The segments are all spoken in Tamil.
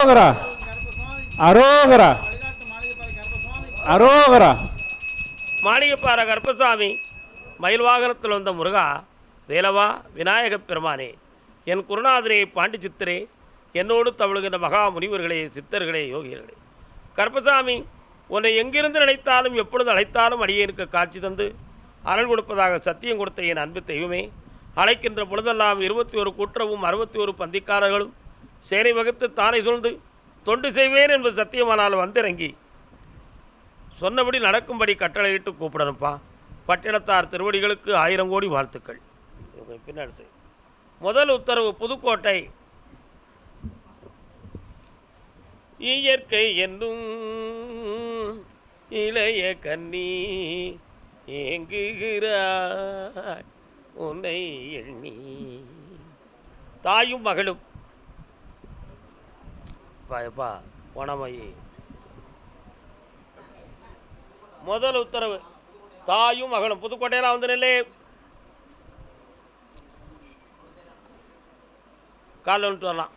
அரோகரா அரோகரா அரோகரா. மாளிகைப்பாறை கருப்பசாமி மயில் வாகனத்தில் வந்த முருகா, வேலவா விநாயகப் பெருமானே, என் குருநாதரே பாண்டி சித்தரே, என்னோடு தவழுகின்ற மகா முனிவர்களே, சித்தர்களே, யோகியர்களே, கருப்பசாமி உன்னை எங்கிருந்து நினைத்தாலும் எப்பொழுது அழைத்தாலும் அடியேனுக்கு காட்சி தந்து அருள் கொடுப்பதாக சத்தியம் கொடுத்த என் அன்பு தெய்வமே, அழைக்கின்ற பொழுதெல்லாம் 21 கூற்றவும் 61 பந்திக்காரர்களும் சேனை வகுத்து தானை சூழ்ந்து தொண்டு செய்வேன் என்பது சத்தியமானால் வந்திறங்கி சொன்னபடி நடக்கும்படி கட்டளையிட்டு கூப்பிடணும்ப்பா. பட்டினத்தார் திருவடிகளுக்கு 1000 கோடி வாழ்த்துக்கள். பின்னாடி முதல் உத்தரவு, புதுக்கோட்டை. இயற்கை என்னும் இளைய கண்ணி ஏங்குகிறாய் உன்னை எண்ணி. தாயும் மகளும் பாயப்பா போனமையே. முதல் உத்தரவு, தாயும் மகளும் புதுக்கோட்டையில் வந்து நில்லே. காலைல வந்துட்டு வரலாம்.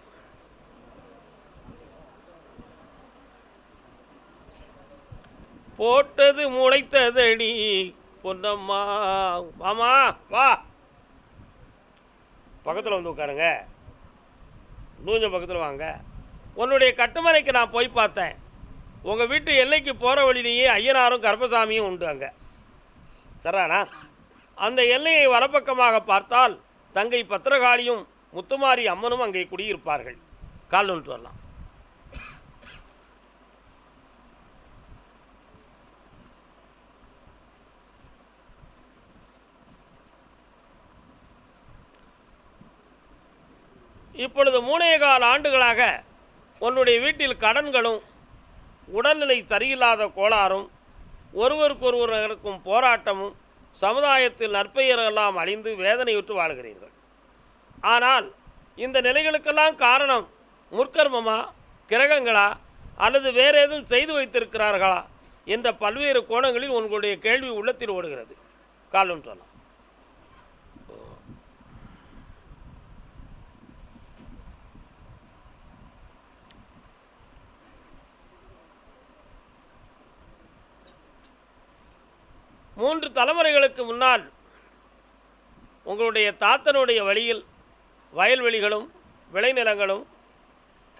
போட்டது முளைத்ததடி பொன்னம்மா. வாமா வா, பக்கத்தில் வந்து உட்காருங்க. கொஞ்சம் பக்கத்தில் வாங்க. உன்னுடைய கட்டுமனைக்கு நான் போய் பார்த்தேன். உங்கள் வீட்டு எல்லைக்கு போகிற வழியிலேயே ஐயனாரும் கருப்பசாமியும் உண்டு அங்கே. சரானா, அந்த எல்லையை வலப்பக்கமாக பார்த்தால் தங்கை பத்திரகாளியும் முத்துமாரி அம்மனும் அங்கே குடியிருப்பார்கள். கால் ஒன்று வரலாம். இப்பொழுது 3.25 ஆண்டுகளாக உன்னுடைய வீட்டில் கடன்களும் உடல்நிலை சரியில்லாத கோளாறும் ஒருவருக்கொருவர் இருக்கும் போராட்டமும் சமுதாயத்தில் நற்பெயரெல்லாம் அழிந்து வேதனையுற்று வாழ்கிறீர்கள். ஆனால் இந்த நிலைகளுக்கெல்லாம் காரணம் முற்கர்மமா, கிரகங்களா, அல்லது வேறு ஏதும் செய்து வைத்திருக்கிறார்களா என்ற பல்வேறு கோணங்களில் உங்களுடைய கேள்வி உள்ளத்தில் ஓடுகிறது. காலம் சொல்லலாம். மூன்று தலைமுறைகளுக்கு முன்னால் உங்களுடைய தாத்தனுடைய வழியில் வயல்வெளிகளும் விளைநிலங்களும்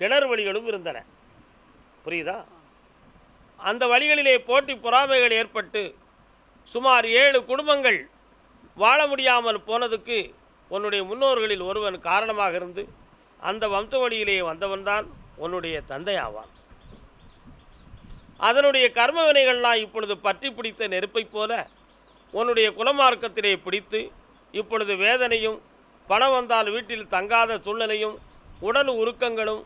கிணறு வழிகளும் இருந்தன. புரியுதா? அந்த வழிகளிலே போட்டி பொறாமைகள் ஏற்பட்டு சுமார் 7 குடும்பங்கள் வாழ முடியாமல் போனதுக்கு உன்னுடைய முன்னோர்களில் ஒருவன் காரணமாக இருந்து அந்த வம்ச வழியிலே வந்தவன்தான் உன்னுடைய தந்தை ஆவான். அதனுடைய கர்ம வினைகள்லாம் இப்பொழுது பற்றி பிடித்த நெருப்பைப் போல உன்னுடைய குலமார்க்கத்திலே பிடித்து இப்பொழுது வேதனையும், பணம் வந்தால் வீட்டில் தங்காத சூழ்நிலையும், உடல் உருக்கங்களும்,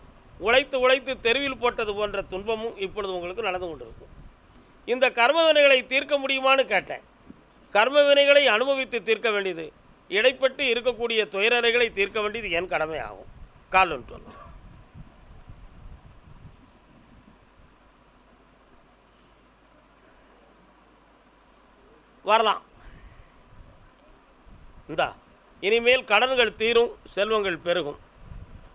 உழைத்து உழைத்து தெருவில் போட்டது போன்ற துன்பமும் இப்பொழுது உங்களுக்கு நடந்து கொண்டிருக்கும். இந்த கர்ம வினைகளை தீர்க்க முடியுமான்னு கேட்டேன். கர்ம வினைகளை அனுபவித்து தீர்க்க வேண்டியது, இடைப்பட்டு இருக்கக்கூடிய துயரறைகளை தீர்க்க வேண்டியது என் கடமை ஆகும். கால் ஒன்று சொல்லலாம். வரலாம். இந்தா, இனிமேல் கடன்கள் தீரும், செல்வங்கள் பெருகும்.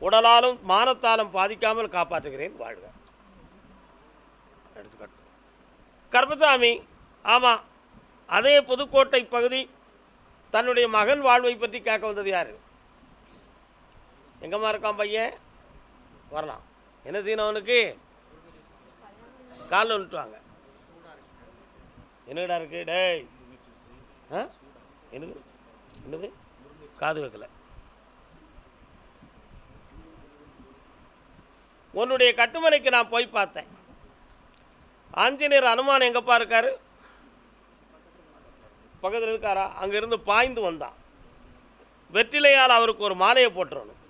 உடலாலும் மானத்தாலும் பாதிக்காமல் காப்பாற்றுகிறேன். வாழ்க. எடுத்துக்காட்டு கருப்பசாமி. ஆமாம், அதே புதுக்கோட்டை பகுதி. தன்னுடைய மகன் வாழ்வை பற்றி கேட்க வந்தது யார்? எங்கம்மா இருக்கான் பையன்? வரலாம். என்ன செய்யணும் அவனுக்கு? காலில் வந்துட்டுவாங்க. என்னடா இருக்கு? டேய், என்னது என்னது? காது வைக்கல. உன்னுடைய கட்டுமனைக்கு நான் போய் பார்த்தேன். ஆஞ்சநேயர் அனுமான் எங்கப்பா இருக்காரு? பக்கத்தில் இருக்காரா? அங்கிருந்து பாய்ந்து வந்தான். வெற்றிலையால் அவருக்கு ஒரு மாலையை போட்டுறணும்.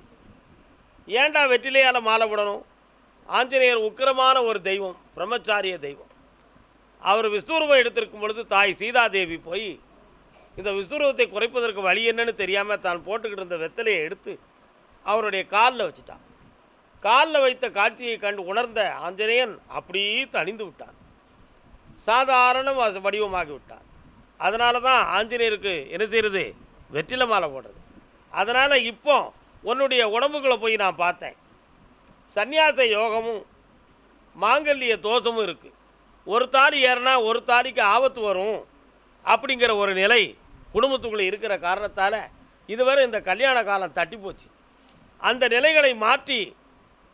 ஏன்டா வெற்றிலையால் மாலை போடணும்? ஆஞ்சநேயர் உக்கிரமான ஒரு தெய்வம், பிரம்மச்சாரிய தெய்வம். அவர் விஸ்வரூபம் எடுத்திருக்கும் பொழுது தாய் சீதாதேவி போய் இந்த விஸ்வரூபத்தை குறைப்பதற்கு வழி என்னன்னு தெரியாமல் தான் போட்டுக்கிட்டு இருந்த வெத்தலையை எடுத்து அவருடைய காலில் வச்சுட்டான். காலில் வைத்த காட்சியை கண்டு உணர்ந்த ஆஞ்சநேயன் அப்படியே தணிந்து விட்டான். சாதாரண வடிவமாகி விட்டான். அதனால தான் ஆஞ்சநேயருக்கு என்ன செய்கிறது? வெற்றிலை மாலை போடுறது. அதனால் இப்போ உன்னுடைய உடம்புக்குள்ளே போய் நான் பார்த்தேன். சந்நியாச யோகமும் மாங்கல்ய தோஷமும் இருக்குது. ஒரு தாலி ஏறினா ஒரு தாலிக்கு ஆபத்து வரும் அப்படிங்கிற ஒரு நிலை குடும்பத்துக்குள்ளே இருக்கிற காரணத்தால் இதுவரை இந்த கல்யாண காலம் தட்டி போச்சு. அந்த நிலைகளை மாற்றி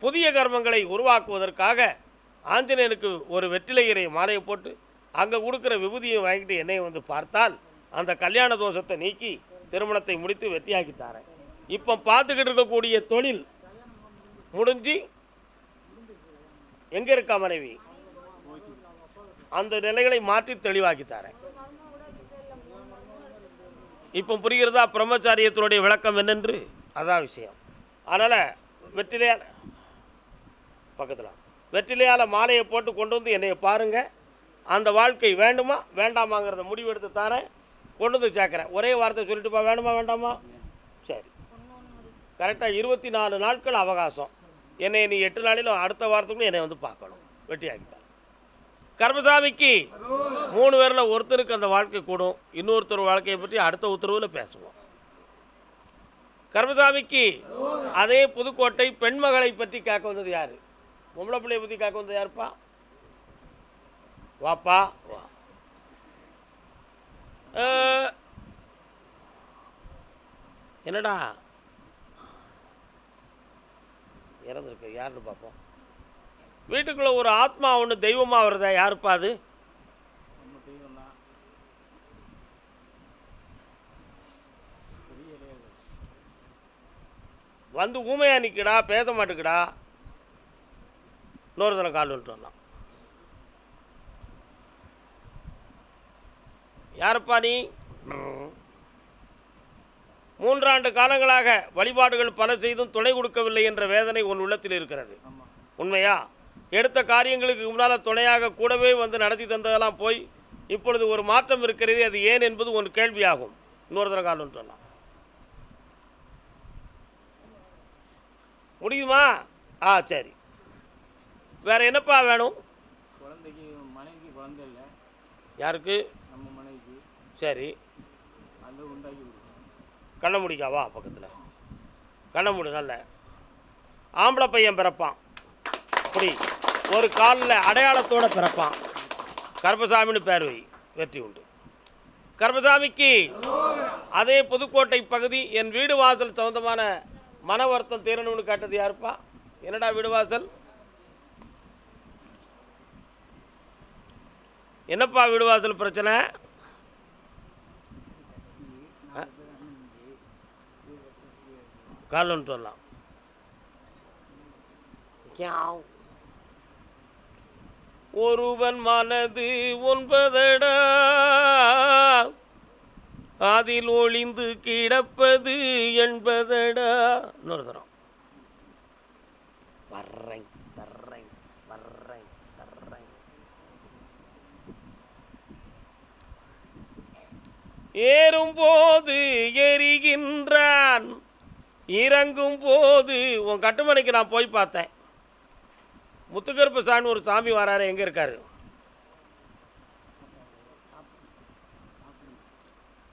புதிய கர்மங்களை உருவாக்குவதற்காக ஆஞ்சநேயனுக்கு ஒரு வெற்றிலையரை மாலையை போட்டு அங்கே கொடுக்குற விபூதியை வாங்கிட்டு என்னை வந்து பார்த்தால் அந்த கல்யாண தோஷத்தை நீக்கி திருமணத்தை முடித்து வெற்றியாக்கி தரேன். இப்போ பார்த்துக்கிட்டு இருக்கக்கூடிய தொழில் முடிஞ்சு எங்கே இருக்கா மனைவி, அந்த நிலைகளை மாற்றி தெளிவாக்கி தரேன். இப்போ புரிகிறதா பிரம்மச்சாரியத்தினுடைய விளக்கம் என்னென்று? அதான் விஷயம். அதனால் வெற்றிலையால் பக்கத்தில் வெற்றிலையால் மாலையை போட்டு கொண்டு வந்து என்னை பாருங்கள். அந்த வாழ்க்கை வேண்டுமா வேண்டாமாங்கிறத முடிவெடுத்து தரேன், கொண்டு வந்து சேர்க்குறேன். ஒரே வார்த்தை சொல்லிட்டுப்பா, வேணுமா வேண்டாமா? சரி, கரெக்டாக 24 நாட்கள் அவகாசம். என்னை நீ 8 நாளில் அடுத்த வாரத்துக்குள்ளே என்னை வந்து பார்க்கணும், வெட்டியாக்கித்தான். கர்மசாமிக்கு 3 பேரில் ஒருத்தருக்கு அந்த வாழ்க்கை கூடும். இன்னொருத்தர் வாழ்க்கையை பற்றி அடுத்த உத்தரவில் பேசுவோம். கர்மசாமிக்கு அதே புதுக்கோட்டை பெண்மகளை பற்றி கேட்க வந்தது யார்? பொம்பளை பிள்ளையை பற்றி கேட்க வந்தது யாருப்பா? வாப்பா வா. என்னடா இறந்துருக்கு யாருன்னு பார்ப்போம். வீட்டுக்குள்ளே ஒரு ஆத்மா ஒன்று தெய்வமாக வருதா, யாருப்பா அது? வந்து ஊமையா நிற்கடா, பேச மாட்டுக்கடா. இன்னொரு தடவை கால் வந்துட்டு வரலாம். யாருப்பா நீ? 3 ஆண்டு காலங்களாக வழிபாடுகள் பல செய்தும் துணை கொடுக்கவில்லை என்ற வேதனை உன் உள்ளத்தில் இருக்கிறது, உண்மையா? எடுத்த காரியங்களுக்கு முன்னால் துணையாக கூடவே வந்து நடத்தி தந்ததெல்லாம் போய் இப்பொழுது ஒரு மாற்றம் இருக்கிறது, அது ஏன் என்பது ஒரு கேள்வியாகும். இன்னொரு தடவை கால் வந்துட்டு வரலாம். முடியுமா? சரி, வேற என்னப்பா வேணும்? குழந்தைக்கு மனைவிக்கு குழந்தை இல்லை. யாருக்கு? நம்ம மனைவிக்கு. சரி, அந்த உண்டாக்கி கண்ண முடிக்காவா? பக்கத்தில் கண்ண முடி. நல்ல ஆம்பளை பையன் பிறப்பான், அப்படி ஒரு காலில் அடையாளத்தோடு பிறப்பான். கர்மசாமின்னு பேர் வை, வெற்றி உண்டு. கர்மசாமிக்கு அதே புதுக்கோட்டை பகுதி என் வீடு வாசல் சம்பந்தமான மன வருத்தம் தீரணும்னு கேட்டது யாருப்பா? என்னடா வீடு வாசல்? என்னப்பா வீடு வாசல் பிரச்சனை? கால் வந்துட்டு வரலாம். ஒருவன் மனது 9 அதில் ஒளிந்து கிடப்பது 80. இன்னொரு தரம். வர்றேன் தர்றேன் வர்றேன் தர்றேன். ஏறும்போது எரிகின்றான், இறங்கும் போது. உன் கட்டுமனைக்கு நான் போய் பார்த்தேன். முத்துக்கருப்பு சாமி ஒரு சாமி வராரு, எங்கே இருக்காரு?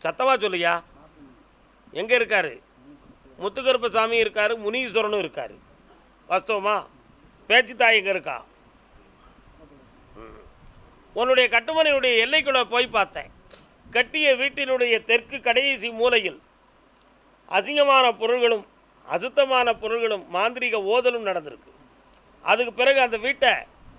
சத்தமாக சொல்லியா, எங்கே இருக்காரு? முத்துக்கருப்பு சாமி இருக்காரு, முனீஸ்வரனும் இருக்காரு. வாஸ்தவமா? பேச்சு தாய் எங்கே இருக்கா? உன்னுடைய கட்டுமனையுடைய எல்லைக்குள்ளே போய் பார்த்தேன். கட்டிய வீட்டினுடைய தெற்கு கடைசி மூலையில் அசிங்கமான பொருள்களும் அசுத்தமான பொருள்களும் மாந்திரிக ஓதலும் நடந்திருக்கு. அதுக்கு பிறகு அந்த வீட்டை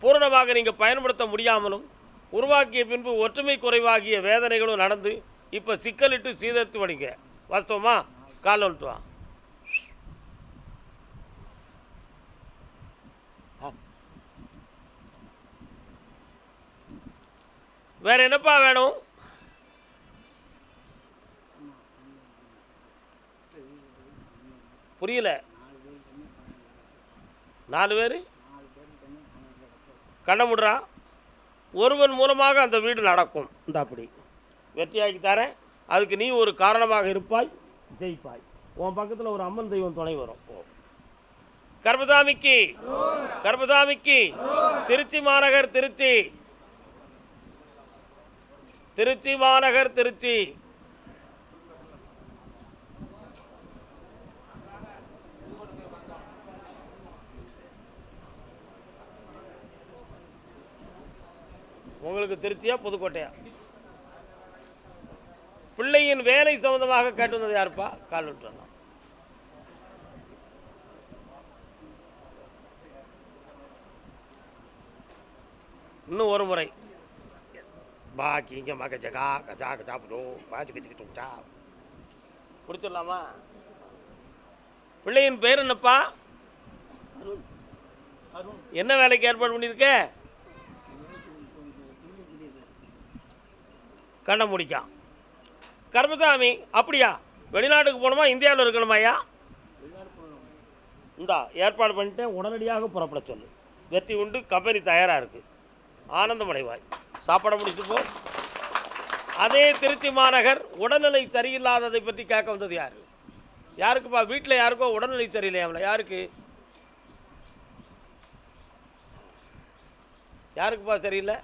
பூரணமாக நீங்கள் பயன்படுத்த முடியாமலும் உருவாக்கிய பின்பு ஒற்றுமை குறைவாகிய வேதனைகளும் நடந்து இப்போ சிக்கலிட்டு சீதத்து வடிங்க. வாஸ்தவமா? கால் வந்துட்டு வா. வேற என்னப்பா வேணும்? புரியல. 4 பேர் கண்ணமுடுறா. ஒருவன் மூலமாக அந்த வீடு நடக்கும். இந்த அப்படி வெற்றியாக்கி தரேன். அதுக்கு நீ ஒரு காரணமாக இருப்பாய், ஜெயிப்பாய். உன் பக்கத்தில் ஒரு அம்மன் தெய்வம் துணை வரும். கர்மசாமிக்கு கர்மசாமிக்கு திருச்சி மாநகர், திருச்சி திருச்சி மாநகர், திருச்சி. உங்களுக்கு திருச்சியா புதுக்கோட்டையா? பிள்ளையின் வேலை சம்பந்தமாக கேட்டு வந்தது யாருப்பா? கால் விட்டு வரலாம். இன்னும் ஒரு முறை பாக்கி இங்கே மக்கா கச்சா சாப்பிடும் பாச்சு கச்சிக்கிட்டா முடிச்சிடலாமா? பிள்ளையின் பேர் என்னப்பா? என்ன வேலைக்கு ஏற்பாடு பண்ணியிருக்க? கண்ண முடிக்கான். கர்மசாமி அப்படியா? வெளிநாட்டுக்கு போகணுமா இந்தியாவில் இருக்கணுமாய்யா? இந்தா ஏற்பாடு பண்ணிட்டேன், உடனடியாக புறப்பட சொல்லு. வெற்றி உண்டு, கம்பெனி தயாராக இருக்குது. ஆனந்தமடைவாய். சாப்பாடை முடிச்சுட்டு போ. அதே திருச்சி மாநகர் உடல்நிலை சரியில்லாததை பற்றி கேட்க வந்தது யார்? யாருக்குப்பா? வீட்டில் யாருக்கோ உடல்நிலை சரியில்லையாமல. யாருக்கு? யாருக்குப்பா சரியில்லை?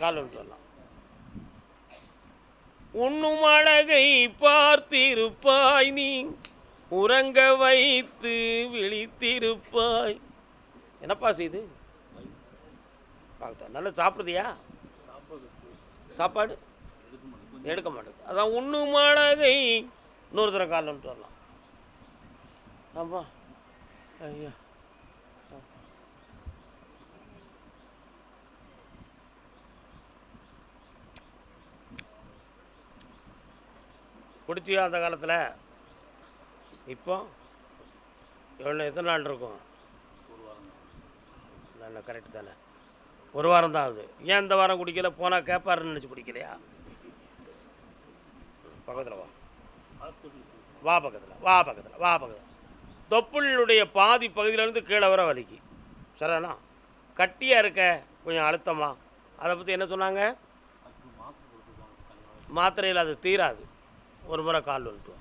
கால் வந்துட்டு வரலாம். உண்ணும் அழகை பார்த்திருப்பாய் நீ, உறங்க வைத்து விழித்திருப்பாய். என்னப்பா செய்து பார்த்த நல்லா சாப்பிடுதியா? சாப்பாடு எடுக்க மாட்டேங்குது. அதான் உண்ணும் அழகை. இன்னொரு தடவை கால் வந்துட்டு வரலாம். ஆமாம் ஐயா பிடிச்சியா அந்த காலத்தில்? இப்போ எவ்வளோ எத்தனை நாள் இருக்கும்? நல்ல கரெக்டு தானே, ஒரு வாரம் தான் ஆகுது. ஏன் இந்த வாரம் குடிக்கல? போனால் கேட்பாருன்னு நினச்சி குடிக்கலையா? பக்கத்தில் வா, வா பக்கத்தில், வா பக்கத்தில், வா பக்கத்தில். தொப்புளுடைய பாதி பகுதியிலேருந்து கீழே வர வலிக்கு சரிண்ணா. கட்டியாக இருக்க கொஞ்சம் அழுத்தமாக. அதை பற்றி என்ன சொன்னாங்க? மாத்திரையில் அது தீராது. ஒரு முறை கால் வந்துட்டு.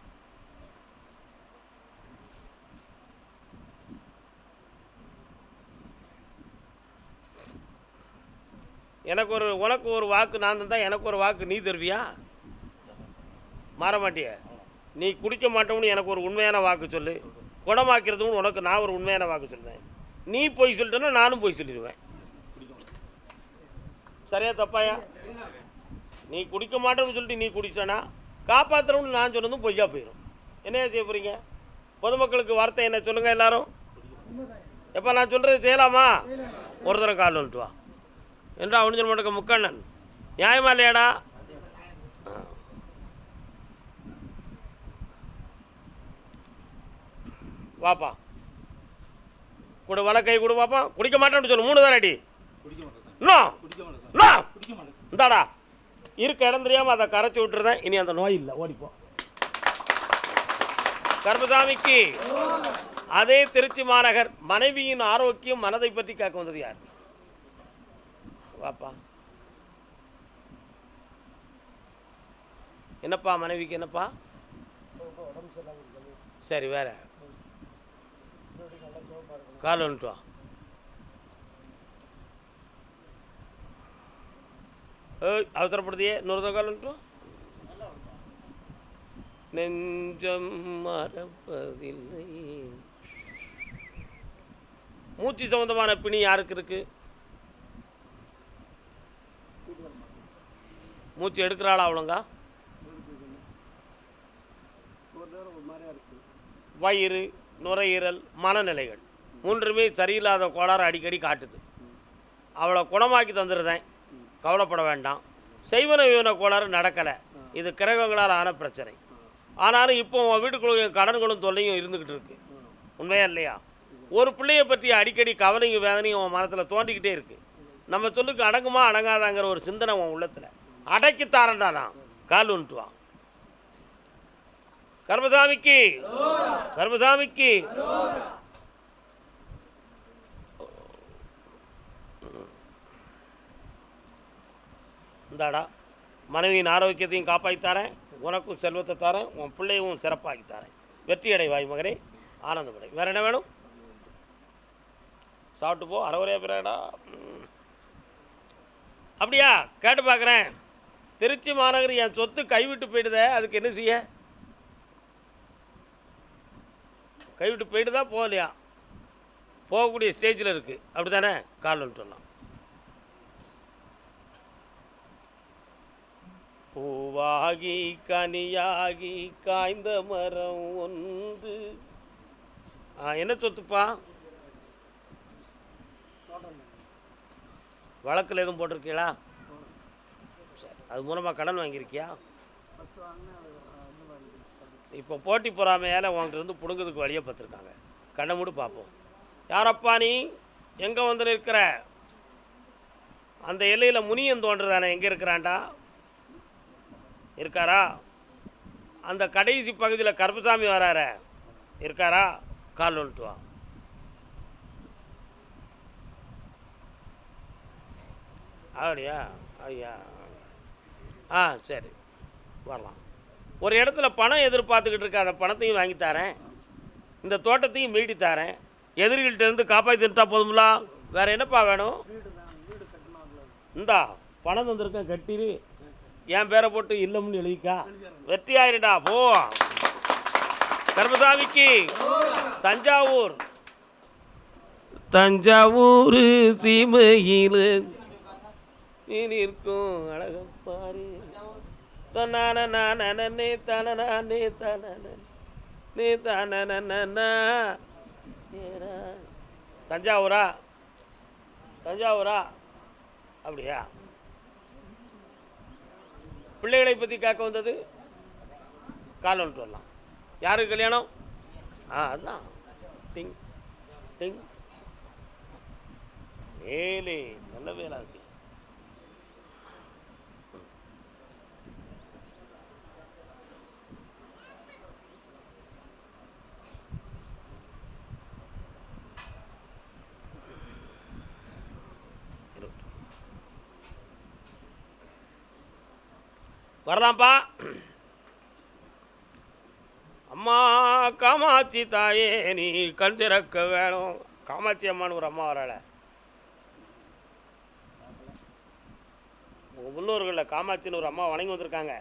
உனக்கு ஒரு வாக்கு நான் தந்தா எனக்கு ஒரு வாக்கு நீ தருவியா? மாற மாட்டிய? நீ குடிக்க மாட்டோம்னு எனக்கு ஒரு உண்மையான வாக்கு சொல்லு. குணமாக்கிறதுன்னு உனக்கு நான் ஒரு உண்மையான வாக்கு சொல்லுவேன். நீ போய் சொல்லிட்டேன்னா நானும் போய் சொல்லிடுவேன். சரியா தப்பாயா? நீ குடிக்க மாட்டோம்னு சொல்லிட்டு நீ குடிச்சனா காப்பாற்றுறோம்னு நான் சொன்னதும் பொய்யா போயிடும். என்னையா செய்ய போகிறீங்க? பொதுமக்களுக்கு வார்த்தை என்ன சொல்லுங்கள் எல்லாரும். எப்போ நான் சொல்கிறது செய்யலாமா? ஒரு தடவை கால் வந்துட்டு வா என்றா அவனு சொல்ல மாட்டேங்க. முக்கண்ணன் நியாயமா இல்லையாடா? வாப்பா கொடு, வழக்கை கொடு பாப்பா. குடிக்க மாட்டேன்னு சொல்லு. 3 தானே அடி. இந்தாடா இருக்க இடம் தெரியாமல் அதை கரைச்சி விட்டுருந்தேன். இனி அந்த நோய் இல்லை, ஓடிப்போம். கர்மசாமிக்கு அதே திருச்சி மாநகர் மனைவியின் ஆரோக்கியம் மனதை பற்றி கேட்க வந்தது யார்? வாப்பா. என்னப்பா மனைவிக்கு என்னப்பா? சரி வேற கால் வந்துட்டு வா. அவசரப்படுத்தியே இன்னொரு கால் வந்துட்டு. நெஞ்சம் மறப்பதில்லை. மூச்சு சம்பந்தமான பிணி யாருக்கு இருக்கு? மூச்சு எடுக்கிறாளா அவளுங்க? வயிறு, நுரையீரல், மனநிலைகள் 3மே சரியில்லாத கோளாறு அடிக்கடி காட்டுது. அவளை குணமாக்கி தந்துடுறேன், கவலைப்பட வேண்டாம். செய்வன வீவன கோளாறு நடக்கலை. இது கிரகங்களால் ஆன பிரச்சனை. ஆனாலும் இப்போ உன் வீட்டுக்குள்ள கடன்களும் தொல்லையும் இருந்துக்கிட்டு இருக்கு. உண்மையா இல்லையா? ஒரு பிள்ளையை பற்றி அடிக்கடி கவலையும் வேதனையும் உன் மனத்தில் தோண்டிக்கிட்டே இருக்குது. நம்ம சொல்லுக்கு அடங்குமா அடங்காதாங்கிற ஒரு சிந்தனை உன் உள்ளத்தில் அடக்கித்தாரண்டா. நான் கால் வந்துட்டுவான். கர்மசாமிக்கு கர்மசாமிக்கு இந்தாடா மனைவியின் ஆரோக்கியத்தையும் காப்பாற்றித்தாரேன், உனக்கும் செல்வத்தை தாரேன், உன் பிள்ளையும் சிறப்பாக்கி தாரேன். வெற்றி அடைவாய் மகனே, ஆனந்தமடை. வேறு என்ன வேணும்? சாப்பிட்டு போ. அரைவரையா பிறாடா. அப்படியா? கேட்டு பார்க்குறேன். திருச்சி மாநகர் என் சொத்து கைவிட்டு போயிடுதே, அதுக்கு என்ன செய்ய? கைவிட்டு போயிட்டு தான் போகலையா? போகக்கூடிய ஸ்டேஜில் இருக்குது. அப்படி தானே? கால் வந்துட்டு வரலாம். பூவாகி கனியாகி காய்ந்த மரம் ஒன்று. என்ன சொத்துப்பா? வழக்கில் எதுவும் போட்டிருக்கீங்களா? சரி, அது மூலமாக கடன் வாங்கியிருக்கியா? இப்போ போட்டி பொறாமையால் உங்கள்கிட்ட இருந்து பிடுங்கிறதுக்கு வழியை பார்த்துருக்காங்க. கண்ணை மூடி பார்ப்போம். யாரப்பா நீ? எங்கே வந்து நிற்கிற? அந்த எல்லையில் முனியன் தோன்றுதானே, எங்கே இருக்கிறான்டா? இருக்காரா? அந்த கடைசி பகுதியில் கருப்பசாமி வரார, இருக்காரா? கால் வந்துட்டு வா. அப்படியா? ஐயா, சரி, வரலாம். ஒரு இடத்துல பணம் எதிர்பார்த்துக்கிட்டு இருக்க, அந்த பணத்தையும் வாங்கி தரேன், இந்த தோட்டத்தையும் மீட்டி தரேன். எதிரிகள்கிட்ட இருந்து காப்பாற்றிட்டா போதும்ல, வேற என்னப்பா வேணும்? இந்தா பணம் தந்திருக்கேன், கட்டிரு. என் பேரை போட்டு இல்லம்னு எழுதிக்கா. வெற்றி ஆயிருடா, போ. கருப்பசாமிக்கு தஞ்சாவூர். தஞ்சாவூர் சீமையில் இருக்கும் அழகப்பாரு. தஞ்சாவூரா? தஞ்சாவூரா? அப்படியா? பிள்ளைகளை பற்றி கேட்க வந்தது. கால் வந்துட்டு வரலாம். யாருக்கு கல்யாணம்? அதுதான். டிங் டிங். வேலே நல்ல வேலை இருக்கு. வரலாம்ப்பா. அம்மா காமாட்சி தாயே நீ கண் திறக்க வேணும். காமாட்சி அம்மானு ஒரு அம்மா வராள. முன்னோர்களில் காமாட்சின்னு ஒரு அம்மா வணங்கி வந்திருக்காங்க.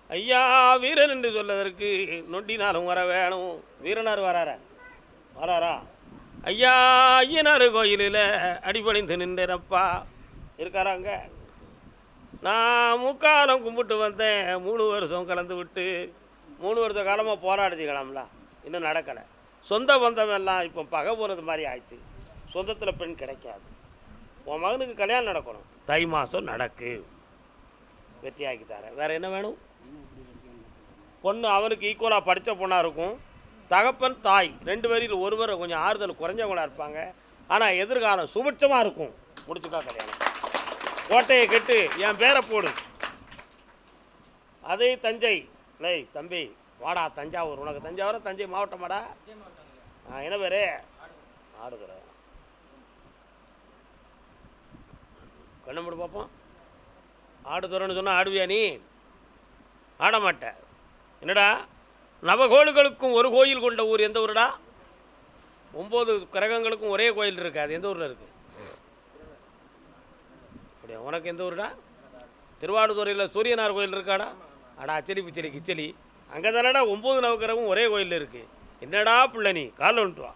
ஐயா வீரன் என்று சொல்லதற்கு நொண்டினாலும் வர வேணும். வீரனார் வராரா? ஐயா ஐயனார் கோயிலில் அடிபணிந்து நின்றப்பா, இருக்காராங்க. நான் முக்காலம் கும்பிட்டு வந்தேன், 3 வருஷம் கலந்து விட்டு. 3 வருஷ காலமாக போராடுதிக்கலாம்ல, இன்னும் நடக்கலை. சொந்த பந்தம் எல்லாம் இப்போ பகை போகிறது மாதிரி ஆயிடுச்சு. சொந்தத்தில் பெண் கிடைக்காது. உன் மகனுக்கு கல்யாணம் நடக்கணும், தை மாதம் நடக்கு, வெற்றியாக்கி தரேன். வேறு என்ன வேணும்? பொண்ணு அவனுக்கு ஈக்குவலாக படித்த பொண்ணாக இருக்கும். தகப்பன் தாய் 2 பேரில் ஒருவர் கொஞ்சம் ஆறுதல் குறைஞ்சவங்களாக இருப்பாங்க. ஆனால் எதிர்காலம் சுபிட்சமாக இருக்கும். முடிச்சுக்கா கல்யாணம். கோட்டையை கெட்டு என் பேரை போடு. அதே தஞ்சை. லை தம்பி வாடா, தஞ்சாவூர். உனக்கு தஞ்சாவூரா? தஞ்சை மாவட்டமாடா? என்ன பேர்? ஆடுதுறை. கண்ணம்படி பார்ப்போம். ஆடுதுறைன்னு சொன்னால் ஆடுவியா நீ? ஆட மாட்ட. என்னடா, நவகோளுகளுக்கும் ஒரு கோயில் கொண்ட ஊர் எந்த ஊருடா? 9 கிரகங்களுக்கும் ஒரே கோயில் இருக்குது. அது எந்த ஊரில் இருக்குது? அப்படியா? உனக்கு எந்த ஊருடா? திருவாடுதுறையில் சூரியனார் கோயில் இருக்காடா? அடா அச்சலி பிச்சலி கிச்சலி. அங்கே தானடா 9 நவக்கிரகம் ஒரே கோயில் இருக்குது. என்னடா பிள்ளை நீ? காலில் வந்துட்டு வா.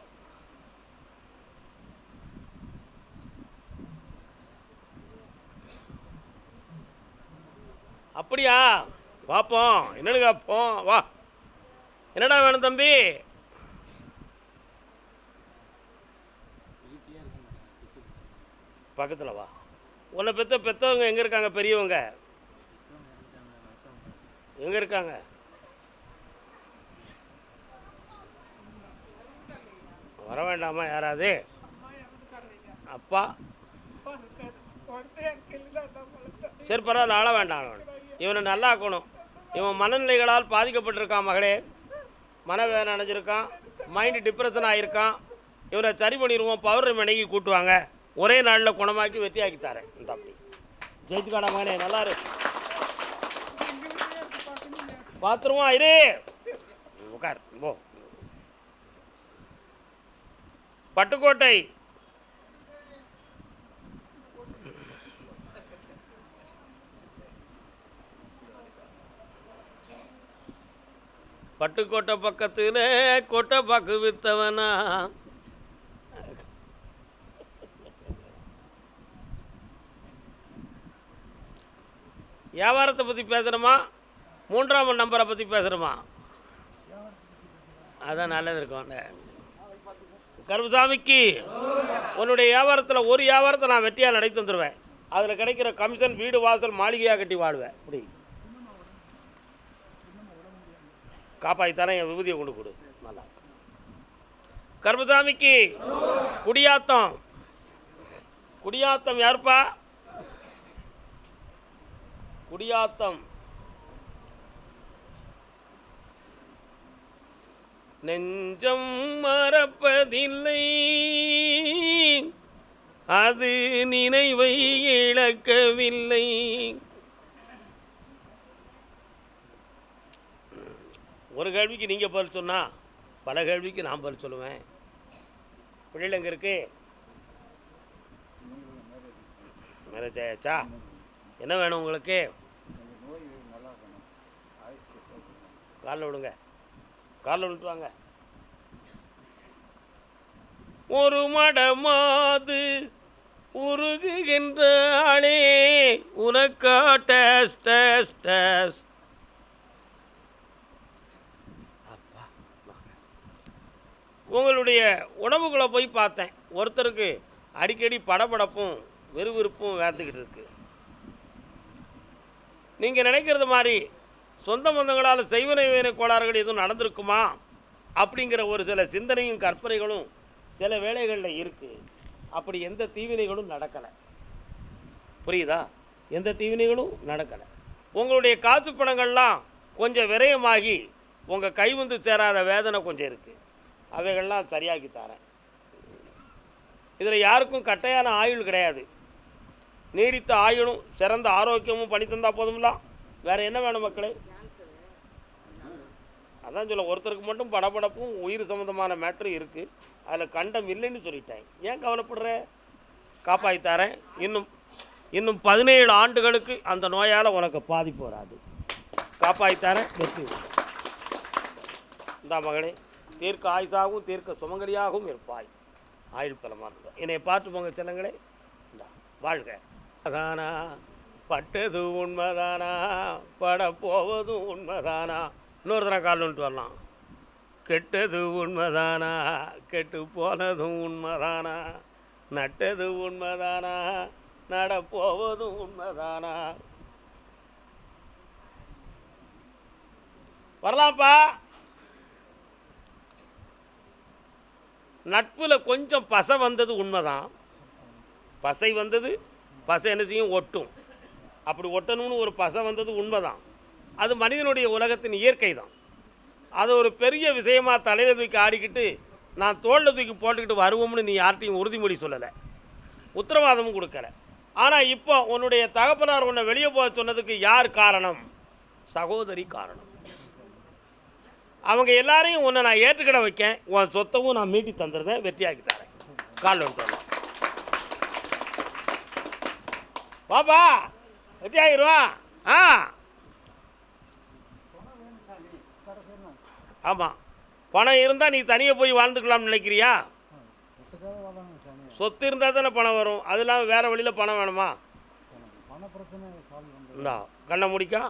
அப்படியா? பார்ப்போம், என்னன்னு கேட்போம். வா. என்னடா வேணும் தம்பி? பக்கத்தில் வா. உன்னை பெற்றவங்க எங்கே இருக்காங்க? பெரியவங்க எங்கே இருக்காங்க? வர வேண்டாமா யாராவது? அப்பா சரி, பரவாயில்ல, ஆள வேண்டாம். இவனை நல்லா ஆக்கணும். இவன் மனநிலைகளால் பாதிக்கப்பட்டிருக்கான் மகளே. மனவேதனை அடைஞ்சிருக்கான், மைண்டு டிப்ரெஷன் ஆகியிருக்கான். இவனை சரி பண்ணிடுவோம். பவர் மனைக்கு கூட்டுவாங்க, ஒரே நாளில் குணமாக்கி வெற்றியாக்கி தரேன். இந்த அப்படி ஜெயிச்சுக்காடா மகனே, நல்லா இரு. பார்த்துருவோம். இரு, உட்கார், போ. பட்டுக்கோட்டை. பட்டுக்கோட்டை பக்கத்தில் கொட்டை பாக்கு வித்தவனா. வியாபாரத்தை பற்றி பேசுகிறோமா, மூன்றாம் நம்பரை பற்றி பேசுகிறோமா? அதான் நல்லது இருக்கும். கருப்புசாமிக்கு உன்னுடைய வியாபாரத்தில் ஒரு வியாபாரத்தை நான் வெற்றியாக நடத்தி வந்துடுவேன். அதில் கிடைக்கிற கமிஷன் வீடு வாசல் மாளிகையாக கட்டி வாழ்வேன். இப்படி காப்பாற்றித்தானே என் விபூதியை கொண்டு கொடு. நல்லா கருப்புசாமிக்கு குடியாத்தம். குடியாத்தம் யாருப்பா? குடியாத்தம் நெஞ்சம் மறப்பதில்லை, அது நினைவை இழக்கவில்லை. ஒரு கேள்விக்கு நீங்கள் பதில் சொன்னால் பல கேள்விக்கு நான் பதில் சொல்லுவேன். பிள்ளைகள் எங்கே இருக்கு? மேரேஜ் ஆயாச்சா? என்ன வேணும் உங்களுக்கு? காலில் விடுங்க, காலில் விட்டு வாங்க. ஒரு மடமாது உருகுகின்றாளே உனக்கா டேஸ் டேஸ் டேஸ். அப்பா, உங்களுடைய உணவுகளை போய் பார்த்தேன். ஒருத்தருக்கு அடிக்கடி படபடப்பும் விறுவிறுப்பும் வேர்த்துக்கிட்டு இருக்கு. நீங்கள் நினைக்கிறது மாதிரி சொந்த பந்தங்களால் செய்வனை வேலை கோளாறுகள் எதுவும் நடந்திருக்குமா அப்படிங்கிற ஒரு சில சிந்தனையும் கற்பனைகளும் சில வேளைகளில் இருக்குது. அப்படி எந்த தீவினைகளும் நடக்கலை. புரியுதா? எந்த தீவினைகளும் நடக்கலை. உங்களுடைய காசு பணங்கள்லாம் கொஞ்சம் விரயமாகி உங்கள் கை வந்து சேராத வேதனை கொஞ்சம் இருக்குது. அவைகள்லாம் சரியாக்கி தரேன். இதில் யாருக்கும் கட்டையான ஆயுள் கிடையாது. நீடித்த ஆயுளும் சிறந்த ஆரோக்கியமும் பண்ணி தந்தால் போதும்லாம். வேறு என்ன வேணும் மக்களே? அதான் சொல்ல, ஒருத்தருக்கு மட்டும் படபடப்பும் உயிர் சம்மந்தமான மேட்ரு இருக்குது. அதில் கண்டம் இல்லைன்னு சொல்லிட்டேன். ஏன் கவலைப்படுற? காப்பாற்றித்தாரேன். இன்னும் 17 ஆண்டுகளுக்கு அந்த நோயால் உனக்கு பாதிப்பு வராது. காப்பாற்றித்தாரேன். வெற்றி. இந்த மகளே, தீர்க்க ஆயுசாகவும் தீர்க்க சுமங்கலியாகவும் இருப்பாய். ஆயுள் பலமாக இருக்கும். என்னை பார்த்து போங்க செல்லங்களே. இந்த வாழ்க. அதானா பட்டது உண்மைதானா, படப்போவதும் உண்மைதானா. இன்னொரு தடவை கால் வந்துட்டு வரலாம். கெட்டது உண்மைதானா, கெட்டு போனதும் உண்மைதானா, நட்டது உண்மைதானா, நடப்போவதும் உண்மைதானா. வரலாம்ப்பா. நட்பில் கொஞ்சம் பசை வந்தது உண்மைதான். பசை வந்தது, பசை என்ன செய்யும்? ஒட்டும். அப்படி ஒட்டணும்னு ஒரு பசை வந்தது உண்மைதான். அது மனிதனுடைய உலகத்தின் இயற்கை தான். அது ஒரு பெரிய விஷயமாக தலையில் தூக்கி ஆடிக்கிட்டு நான் தோளில் தூக்கி போட்டுக்கிட்டு வருவோம்னு நீ யார்ட்டையும் உறுதிமொழி சொல்லலை, உத்தரவாதமும் கொடுக்கலை. ஆனால் இப்போ உன்னுடைய தகப்பனார் உன்னை வெளியே போக சொன்னதுக்கு யார் காரணம்? சகோதரி காரணம். அவங்க எல்லாரையும் உன்னை நான் ஏற்றுக்கிட வைக்கேன். உன் சொத்தவும் நான் மீட்டி தந்துடுறேன், வெற்றியாக்கி தரேன். கால் வந்துட்டு வரலாம். பாப்பா வெற்றியாகிருவா. ஆ ஆமாம், பணம் இருந்தால் நீ தனியாக போய் வாழ்ந்துக்கலாம்னு நினைக்கிறியா? சொத்து இருந்தால் தானே பணம் வரும். அது இல்லாமல் வேறு வழியில் பணம் வேணுமா? இந்தா கண்ணை முடிக்கா,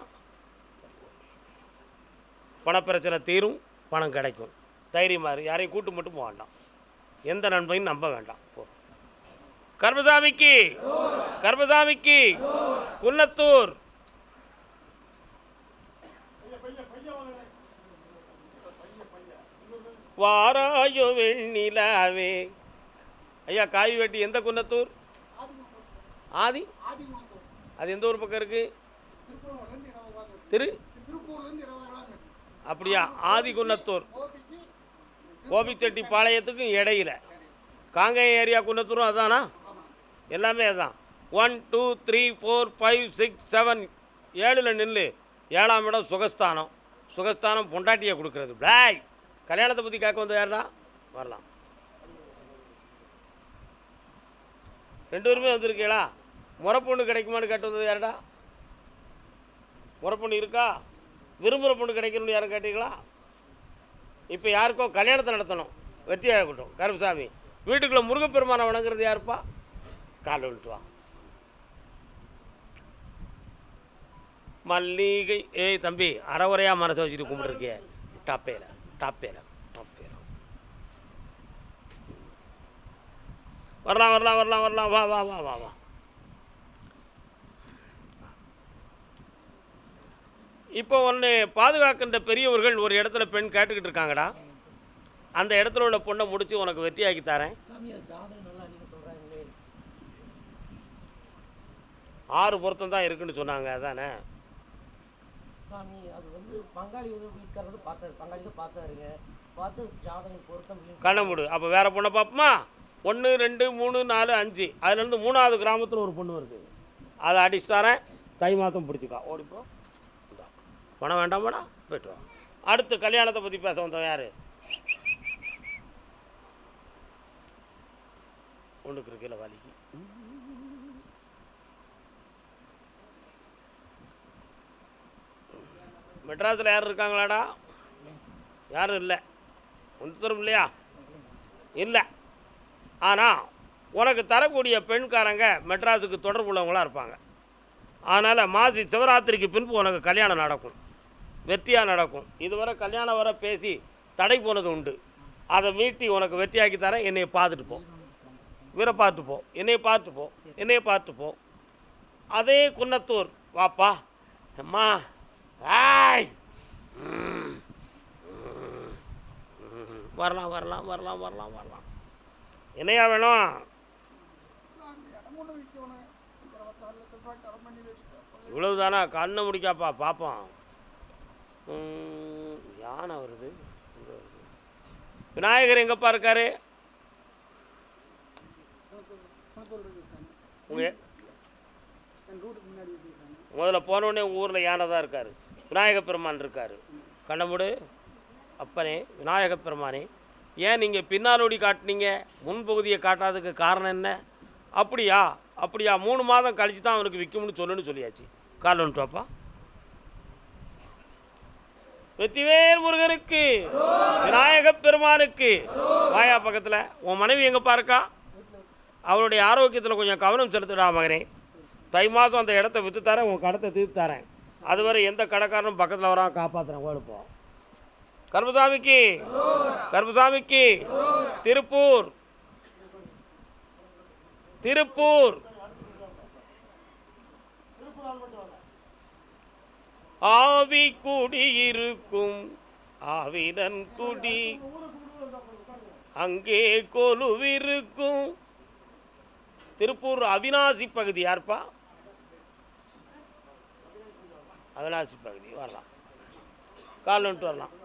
பணப்பிரச்சனை தீரும், பணம் கிடைக்கும். தைரியமாக இரு. யாரையும் கூட்டு மட்டும் போக வேண்டாம். எந்த நண்பையும் நம்ப வேண்டாம். போ. கருப்பசாமிக்கு, கருப்பசாமிக்கு குன்னத்தூர். வாராயோ வெண்ணிலாவே. ஐயா காய் வெட்டி எந்த குன்னத்தூர்? ஆதி. அது எந்த ஊர் பக்கம் இருக்குது? அப்படியா? ஆதி குன்னத்தூர் கோபிச்செட்டி பாளையத்துக்கும் இடையில காங்கேயம் ஏரியா குன்னத்தூரும் அதானா? எல்லாமே அதுதான். 1 2 3 4 5 6 7 7ல் நின்று 7ஆம் இடம் சுகஸ்தானம். சுகஸ்தானம் பொண்டாட்டியை கொடுக்குறது. பிளாய் கல்யாணத்தை பற்றி கேட்க வந்து யாருடா? வரலாம். 2 பேருமே வந்திருக்கீங்களா? முறைப்பொண்ணு கிடைக்குமான்னு கேட்டு வந்தது யாருடா? முறைப்பொண்ணு இருக்கா? விரும்புகிற பொண்ணு கிடைக்கணும்னு யாரும் கேட்டீங்களா? இப்போ யாருக்கோ கல்யாணத்தை நடத்தணும், வெற்றியாக இருக்கட்டும். கருப்பசாமி வீட்டுக்குள்ளே முருகப்பெருமானை வணங்குறது யாருப்பா? காலை விட்டு வா. மல்லிகை. ஏய் தம்பி, அறவுரையாக மனசை வச்சுட்டு கும்பிட்டுருக்கிய. டாப்பேல டாப்பேல டாப்பேல. வரலாம் வரலாம் வரலாம் வரலாம். வா வா வா வா வா. இப்போ ஒன்று பாதுகாக்கின்ற பெரியவர்கள் ஒரு இடத்துல பெண் கேட்டுக்கிட்டு இருக்காங்கடா. அந்த இடத்துல உள்ள பொண்ணை முடித்து உனக்கு வெற்றியாக்கி தரேன். 6 பொருத்தம் தான் இருக்குன்னு சொன்னாங்க. அதானே சாமி? அது வந்து பங்காளி வீட்டுக்காரர் பார்த்தாரு, பங்காளி தான் பார்த்தாருங்க. பார்த்து ஜாதகம் பொருத்தம் கண்ணமுடு. அப்போ வேறு பொண்ணை பார்ப்போமா? 1 2 3 4 5. அதுலேருந்து 3வது கிராமத்தில் ஒரு பொண்ணு வருது. அதை அடிச்சு தரேன். தை மாதம் பிடிச்சிக்கா. ஓடிப்போ. பணம் வேண்டாம் மேடம், போய்ட்டு வா. அடுத்து கல்யாணத்தை பற்றி பேச வந்தவன் யார்? ஒன்றுக்கு இருக்கையில் வலிக்கு. மெட்ராஸில் யாரும் இருக்காங்களாடா? யாரும் இல்லை. ஒன்றுத்தரும் இல்லையா? இல்லை. ஆனால் உனக்கு தரக்கூடிய பெண்காரங்க மெட்ராஸுக்கு தொடர்புள்ளவங்களாக இருப்பாங்க. அதனால் மாசி சிவராத்திரிக்கு பின்பு உனக்கு கல்யாணம் நடக்கும், வெற்றியாக நடக்கும். இதுவரை கல்யாணம் வர பேசி தடை போனது உண்டு. அதை மீட்டி உனக்கு வெற்றியாக்கி தரேன். என்னை பார்த்துட்டு போ, வீரை பார்த்துட்டு போ, என்னை பார்த்துட்டு போ, என்னை பார்த்துட்டு போ. அதே குன்னத்தூர் வாப்பா அம்மா. ஆய் வரலாம் வரலாம் வரலாம் வரலாம் வரலாம். என்னையா வேணும்? இவ்வளவு தானா? கண்ணை முடிக்காப்பா பார்ப்போம். யானை வருது. விநாயகர் எங்கப்பா இருக்காரு? முதல்ல போனோடனே உங்கள் ஊரில் யானை தான் இருக்கார். விநாயக பெருமான் இருக்கார். கண்ணமுடு. அப்பனே விநாயக பெருமானே, ஏன் நீங்கள் பின்னாலோடி காட்டினீங்க, முன்பகுதியை காட்டாததுக்கு காரணம் என்ன? அப்படியா அப்படியா 3 மாதம் கழித்து தான் அவனுக்கு விற்கும்னு சொல்லுன்னு சொல்லியாச்சு. கால் வந்துட்டுவாப்பா. வெற்றிவேல் முருகனுக்கு, விநாயக பெருமானுக்கு. வாயா பக்கத்தில். உன் மனைவி எங்கப்பா இருக்கா? அவளுடைய ஆரோக்கியத்தில் கொஞ்சம் கவனம் செலுத்துடா மகனே. தை மாதம் அந்த இடத்த விற்று தரேன், உன் கடத்தை தீர்த்து தரேன். அதுவரை எந்த கடைக்காரனும் பக்கத்தில் வரான் காப்பாற்றுறேன். கோழுப்போம். கருப்பசாமிக்கு, கருப்பசாமிக்கு. திருப்பூர், திருப்பூர். ஆவி குடியிருக்கும் ஆவிடன் குடி, அங்கே கொலுவிருக்கும். திருப்பூர் அவினாசி பகுதி. யார்ப்பா? அவினாசி பகுதி. வரலாம், கால் வந்துட்டு வரலாம்.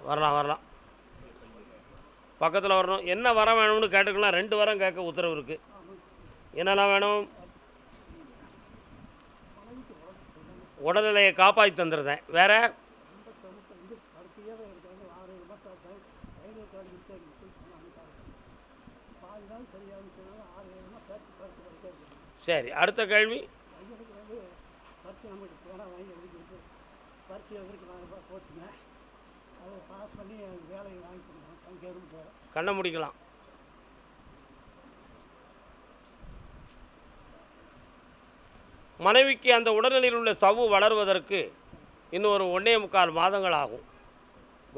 வரலாம் வரலாம். பக்கத்தில் வரணும். என்ன வரம் வேணும்னு கேட்டுக்கலாம். 2 வரம் கேட்க உத்தரவு இருக்குது. என்னெல்லாம் வேணும்? உடல்நிலையை காப்பாற்றி தந்துடுறேன். வேறு சரி. அடுத்த கேள்வி. கண்ணை முடிக்கலாம். மனைவிக்கு அந்த உடல்நிலையில் உள்ள சவ்வு வளர்வதற்கு இன்னொரு 1.25 மாதங்கள் ஆகும்.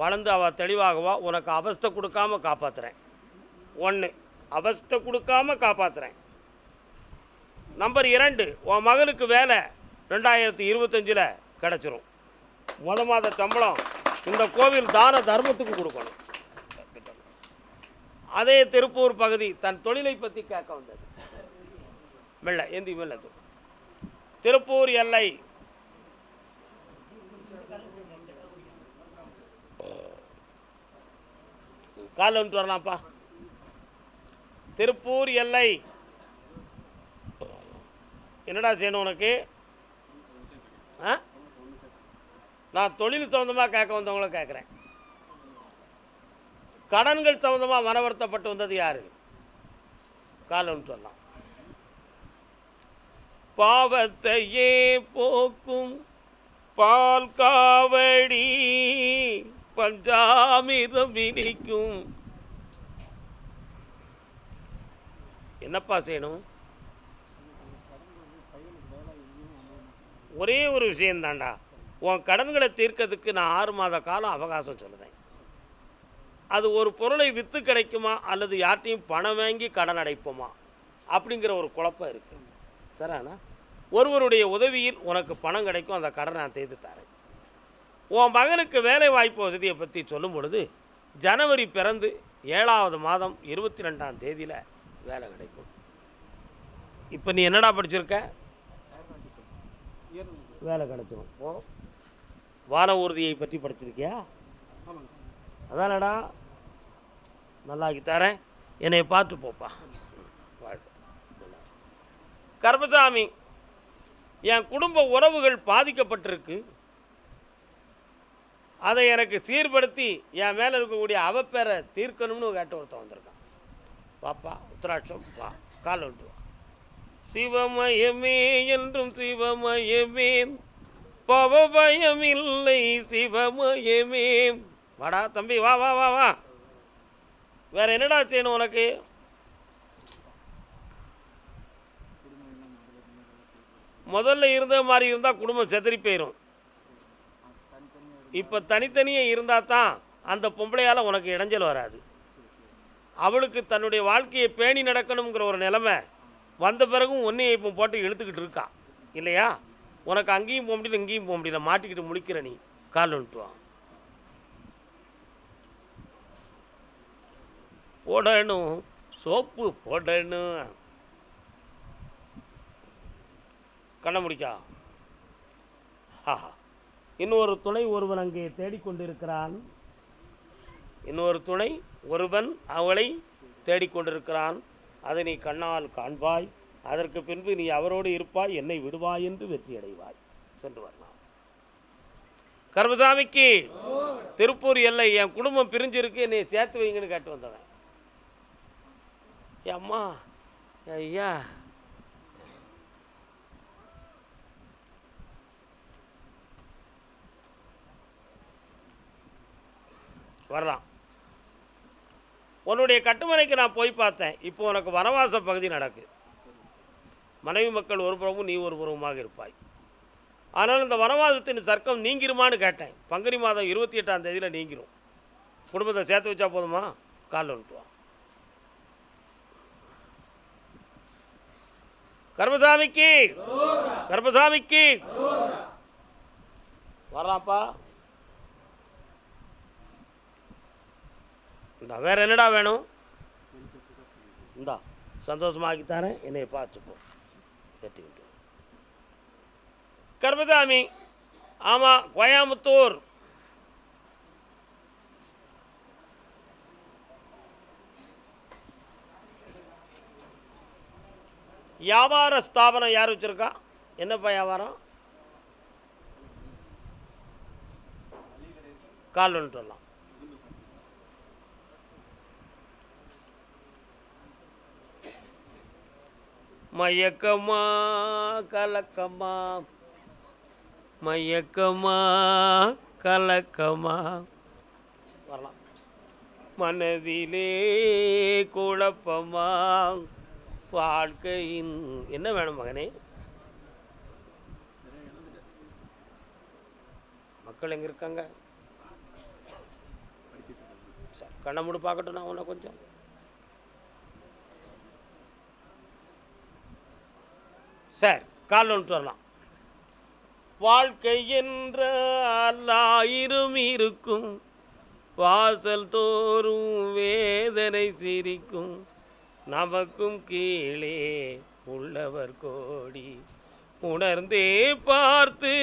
வளர்ந்து அவள் தெளிவாகவா உனக்கு அவஸ்தை கொடுக்காமல் காப்பாற்றுறேன். 1 அவஸ்தை கொடுக்காமல் காப்பாற்றுறேன். நம்பர் 2, உன் மகனுக்கு வேலை 2025 கிடச்சிரும். மாத சம்பளம் இந்த கோவில் தான தர்மத்துக்கு கொடுக்கணும். அதே திருப்பூர் பகுதி தன் தொழிலை பற்றி கேட்க வந்தது. மெல்ல ஏந்தி மெல்ல. திருப்பூர் எல்லை. கால் வந்துட்டு வரலாம்ப்பா. திருப்பூர் எல்லை. என்னடா செய்யணும் உனக்கு? நான் தொழில் சம்மந்தமாக கேட்க வந்தவங்கள கேட்குறேன். கடன்கள் சம்மந்தமாக மனவருத்தப்பட்டு வந்தது யார்? கால் வந்துட்டு வரலாம். பாவத்தையே போக்கும் பால் காவடி பஞ்சாமிர்தம் இனிக்கும். என்னப்பா செய்யணும்? ஒரே ஒரு விஷயந்தாண்டா, உன் கடன்களை தீர்க்கிறதுக்கு நான் 6 மாத காலம் அவகாசம் சொல்லுதேன். அது ஒரு பொருளை விற்று கிடைக்குமா அல்லது யார்ட்டையும் பணம் வாங்கி கடன் அடைப்போமா அப்படிங்கிற ஒரு குழப்பம் இருக்குது. சரிண்ணா, ஒருவருடைய உதவியில் உனக்கு பணம் கிடைக்கும், அந்த கடனை நான் தீர்த்து தரேன். உன் மகனுக்கு வேலை வாய்ப்பு வசதியை பற்றி சொல்லும் பொழுது ஜனவரி பிறந்து 7வது மாதம் 22ஆம் தேதியில் வேலை கிடைக்கும். இப்போ நீ என்னடா படிச்சிருக்க? வேலை கிடைச்சிடும். ஓ, வான ஊர்தியை பற்றி படிச்சிருக்கியா? அதானடா, நல்லாக்கி தரேன், என்னை பார்த்து போப்பா. கர்மசாமி, என் குடும்ப உறவுகள் பாதிக்கப்பட்டிருக்கு, அதை எனக்கு சீர்படுத்தி என் மேலே இருக்கக்கூடிய அவப்பேரை தீர்க்கணும்னு கேட்டு ஒருத்தன் வந்திருக்கான். பாப்பா உத்தராட்சம் வா, கால் விட்டு வா. சிவமயமே என்றும் சிவமயமே, பவபயமில்லை சிவமயமே. வாடா தம்பி, வா வா வா வா. வேற என்னடா செய்யணும் உனக்கு? முதல்ல இருந்த மாதிரி இருந்தால் குடும்பம் செதறி போயிடும். இப்போ தனித்தனியே இருந்தால் தான் அந்த பொம்பளையால் உனக்கு இடைஞ்சல் வராது. அவளுக்கு தன்னுடைய வாழ்க்கையை பேணி நடக்கணுங்கிற ஒரு நிலைமை வந்த பிறகும் ஒன்றையை இப்போ போட்டு இழுத்துக்கிட்டு இருக்கா இல்லையா? உனக்கு அங்கேயும் போக முடியல, இங்கேயும் போக முடியல, மாட்டிக்கிட்டு முழிக்கிற நீ. கால் வந்துட்டுவான். போடணும் சோப்பு போடணும். கண்ண முடிக்கா. ஆஹா, இன்னொரு துணை ஒருவன் அங்கே தேடிக்கொண்டிருக்கிறான். இன்னொரு துணை ஒருவன் அவளை தேடிக்கொண்டிருக்கிறான். அதை நீ கண்ணால் காண்பாய். அதற்கு பின்பு நீ அவரோடு இருப்பாய், என்னை விடுவாய் என்று வெற்றி அடைவாய். சென்று வரலாம். கர்மசாமிக்கு திருப்பூர் எல்லை, என் குடும்பம் பிரிஞ்சிருக்கு, என்னை சேர்த்து வைங்கன்னு கேட்டு வந்தவன். அம்மா ஐயா, வரலாம். உன்னுடைய கட்டுமனைக்கு நான் போய் பார்த்தேன். இப்போ உனக்கு வனவாச பகுதி நடக்கு. மனைவி மக்கள் ஒரு புறமும் நீ ஒரு புறமுமாக இருப்பாய். ஆனால் இந்த வனவாசத்தின் தர்க்கம் நீங்கிருமான்னு கேட்டேன். பங்குனி மாதம் 28ஆம் தேதியில் நீங்கிரும். குடும்பத்தை சேர்த்து வச்சா போதுமா? காலில் வந்துட்டுவான். கர்மசாமிக்கு கர்மசாமிக்கு வரலாம்ப்பா. இந்தா, வேற என்னடா வேணும்? இந்தா, சந்தோஷமாக்கித்தானே, என்னை பார்த்துப்போ. கட்டிக்கிட்டு கர்மசாமி. ஆமாம், கோயம்புத்தூர். வியாபார ஸ்தாபனம் யார் வச்சுருக்கா? என்னப்பா வியாபாரம்? கால் வந்துட்டு வரலாம். மயக்கமா கலக்கமா, மயக்கமா கலக்கமா. வரலாம். மனதிலே குழப்பமா, வாழ்க்கையின் என்ன வேணும் மகனே? மக்கள் எங்கே இருக்காங்க? சார், கண்ணை மூடி பார்க்கட்டும் நான் உன்னை கொஞ்சம். சார், கால் வந்துட்டு வரலாம். வாழ்க்கை என்ற 1000 இருக்கும், வாசல் தோறும் வேதனை சிரிக்கும், நமக்கும் கீழே உள்ளவர் கோடி, உணர்ந்தே பார்த்து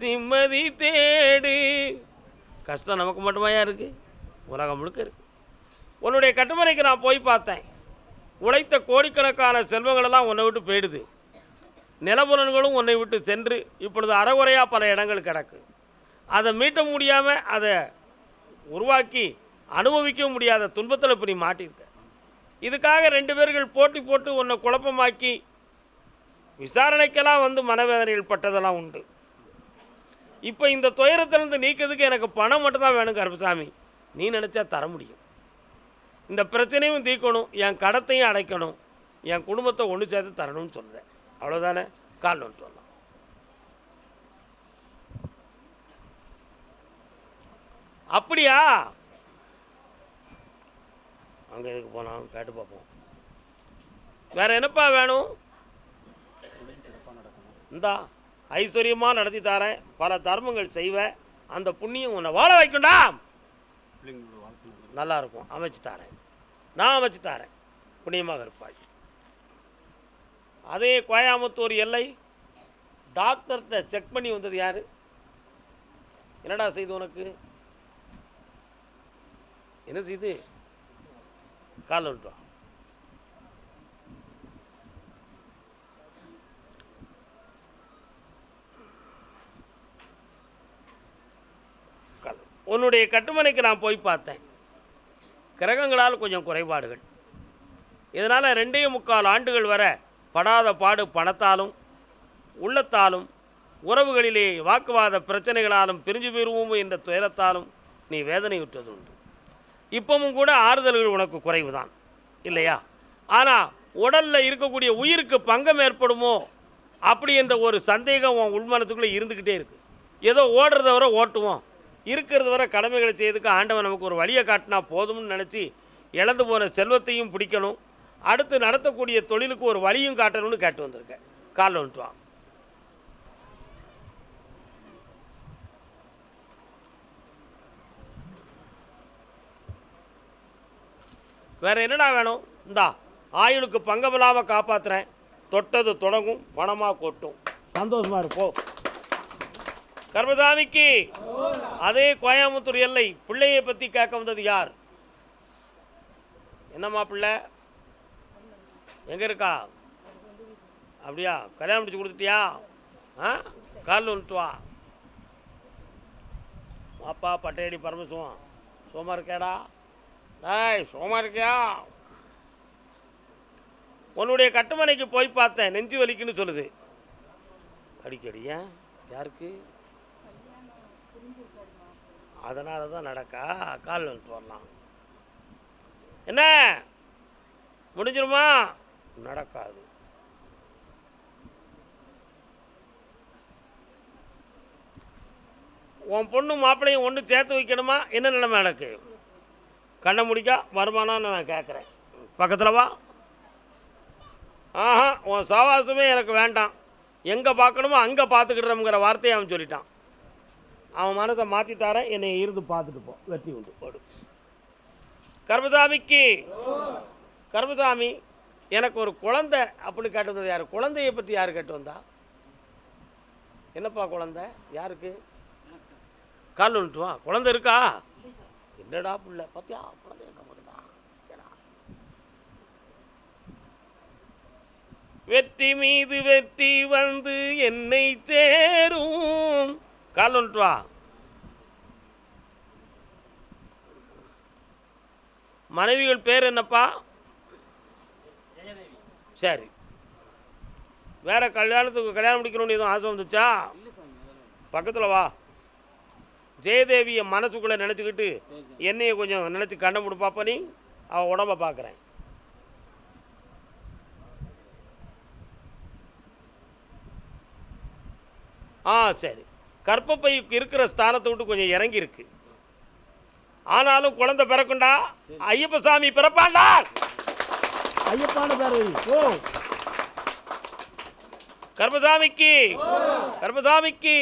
நிம்மதி தேடு. கஷ்டம் நமக்கு மட்டுமாயா இருக்குது? உலகம் முழுக்க இருக்கு. உன்னுடைய கட்டுமனைக்கு நான் போய் பார்த்தேன். உழைத்த கோடிக்கணக்கான செல்வங்களெல்லாம் உன்னை விட்டு போயிடுது. நிலபுலன்களும் உன்னை விட்டு சென்று இப்பொழுது அறகுறையாக பல இடங்கள் கிடக்கு. அதை மீட்ட முடியாமல், அதை உருவாக்கி அனுபவிக்க முடியாத துன்பத்தில் இப்போ நீ மாட்டியிருக்க. இதுக்காக 2 பேர்கள் போட்டி போட்டு உன்னை குழப்பமாக்கி விசாரணைக்கெல்லாம் வந்து மனவேதனைகள் பட்டதெல்லாம் உண்டு. இப்போ இந்த துயரத்திலிருந்து நீக்கிறதுக்கு எனக்கு பணம் மட்டும்தான் வேணும் கருப்பசாமி. நீ நினச்சா தர முடியும். இந்த பிரச்சனையும் தீர்க்கணும், என் கடத்தையும் அடைக்கணும், என் குடும்பத்தை ஒன்று சேர்த்து தரணும்னு சொல்கிறேன். அவ்வளோதானே? கால் ஒன்று சொல்லலாம். அப்படியா? அங்கே எதுக்கு போனாலும் கேட்டு பார்ப்போம். வேற என்னப்பா வேணும்? இந்தா ஐஸ்வர்யமாக நடத்தி தரேன், பல தர்மங்கள் செய்வேன், அந்த புண்ணியம் உன்னை வாழ வைக்கும்டா. நல்லா இருக்கும், அமைச்சு தரேன், நான் அமைச்சு தரேன், புண்ணியமாக இருப்பாய். அதே கோயம்புத்தூர் எல்லை டாக்டர்கிட்ட செக் பண்ணி வந்தது யாரு? என்னடா செய்து உனக்கு? என்ன செய்து? கால் வந்துட்டா. உன்னுடைய கட்டுமனைக்கு நான் போய் பார்த்தேன். கிரகங்களால் கொஞ்சம் குறைபாடுகள். இதனால் 2.25 ஆண்டுகள் வரை படாத பாடு பணத்தாலும் உள்ளத்தாலும் உறவுகளிலே வாக்குவாத பிரச்சனைகளாலும் பிரிஞ்சு போயிருவோம் என்ற துயரத்தாலும் நீ வேதனை விட்டது உண்டு. இப்பவும் கூட ஆறுதல்கள் உனக்கு குறைவு தான் இல்லையா? ஆனால் உடலில் இருக்கக்கூடிய உயிருக்கு பங்கம் ஏற்படுமோ அப்படி என்ற ஒரு சந்தேகம் உன் உள்மனத்துக்குள்ளே இருந்துக்கிட்டே இருக்குது. ஏதோ ஓடுறத வரை ஓட்டுவோம், இருக்கிறது வரை கடமைகளை செய்யறதுக்கு ஆண்டவன் நமக்கு ஒரு வழியை காட்டினா போதும்னு நினச்சி இழந்து போன செல்வத்தையும் பிடிக்கணும், அடுத்து நடத்தக்கூடிய தொழிலுக்கு ஒரு வழியும் காட்டணும்னு கேட்டு வந்திருக்கேன். காலில் வந்துட்டு வா. வேறு என்னடா வேணும்? இந்தா ஆயுளுக்கு பங்கமில்லாமல் காப்பாற்றுறேன், தொட்டது தொடங்கும், பணமாக கொட்டும், சந்தோஷமாக இருப்போம். கர்மசாமிக்கு அதே கோயம்புத்தூர் எல்லை பிள்ளையை பற்றி கேட்க வந்தது யார்? என்னம்மா பிள்ளை எங்கே இருக்கா? அப்படியா? கல்யாணம் முடிச்சு கொடுத்துட்டியா? காலில் வந்துட்டு வா. அப்பா பட்டையடி பரமசிவம் சோமா இருக்கேடா? சோமா இருக்கியா? உன்னுடைய கட்டுமனைக்கு போய் பார்த்தேன், நெஞ்சு வலிக்குன்னு சொல்லுது அடிக்கடியா. யாருக்கு? அதனால தான் நடக்கா. கால் வந்துட்டு வரலாம். என்ன முடிஞ்சிருமா? நடக்காது. உன் பொண்ணு மாப்பிள்ளையும் ஒன்று சேர்த்து வைக்கணுமா? என்ன நிலைமை எனக்கு? கண்ணை முடிக்கா வருமானம்னு நான் கேட்குறேன். பக்கத்தில் வா. ஆஹா, உன் சாவாசமே எனக்கு வேண்டாம், எங்கே பார்க்கணுமோ அங்கே பார்த்துக்கிடுறோங்கிற வார்த்தையை அவன் சொல்லிட்டான். அவன் மனதை மாற்றி தரேன், என்னை இருந்து பார்த்துட்டு போ, வெற்றி உண்டு போடு. கர்மசாமிக்கு கர்மசாமி எனக்கு ஒரு குழந்தை அப்படின்னு கேட்டு வந்தது யார்? குழந்தையை பற்றி யார் கேட்டு வந்தா? என்னப்பா குழந்தை யாருக்கு? கால் வந்துட்டு வா. குழந்தை இருக்கா? என்னடா புள்ள பார்த்தியா? குழந்தை இருக்க போதுடா. வெற்றி மீது வெற்றி வந்து என்னை சேரும். கால் வந்துட்டு வா. மனைவிகள் பேர் என்னப்பா? சரி, வேற கல்யாணத்துக்கு கல்யாணம் முடிக்கணும்னு எதுவும் ஆசை வந்துச்சா? பக்கத்தில் வா. ஜெயதேவியை மனசுக்குள்ளே நினச்சிக்கிட்டு என்னையை கொஞ்சம் நினச்சி கண்ணை முடி பாப்பா. நீ அவள் உடம்ப பார்க்குறேன். சரி, கற்பப்பைக்கு இருக்கிற ஸ்தானத்தை விட்டு கொஞ்சம் இறங்கி இருக்கு. ஆனாலும் குழந்தை பிறக்குண்டா. ஐயப்ப சாமி பிறப்பாண்டா. ஐயப்பான பேர் ஓ. கர்மசாமிக்கு கர்மசாமிக்கு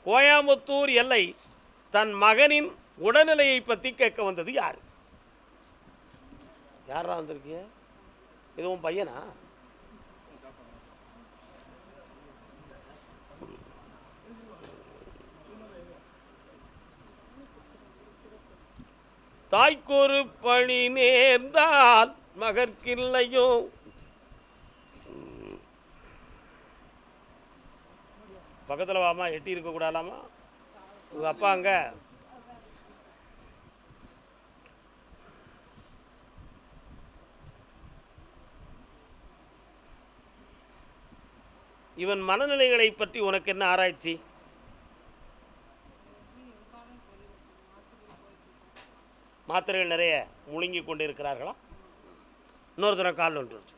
கோயம்புத்தூர் எல்லை தன் மகனின் உடல்நிலையை பற்றி கேட்க வந்தது யார்? யாரா வந்திருக்கிய? இது உன் பையனா? தாய்க்கொரு பணி நேர்ந்தால் மகற்கில்லையோ. பக்கத்தில் வாமா, எட்டி இருக்கக்கூடாதாமா? உங்கள் அப்பா அங்கே? இவன் மனநிலைகளை பற்றி உனக்கு என்ன ஆராய்ச்சி? மாத்திரைகள் நிறைய முழுங்கி கொண்டு இருக்கிறார்களா? இன்னொரு தடவை கால் ஒன்று வச்சு.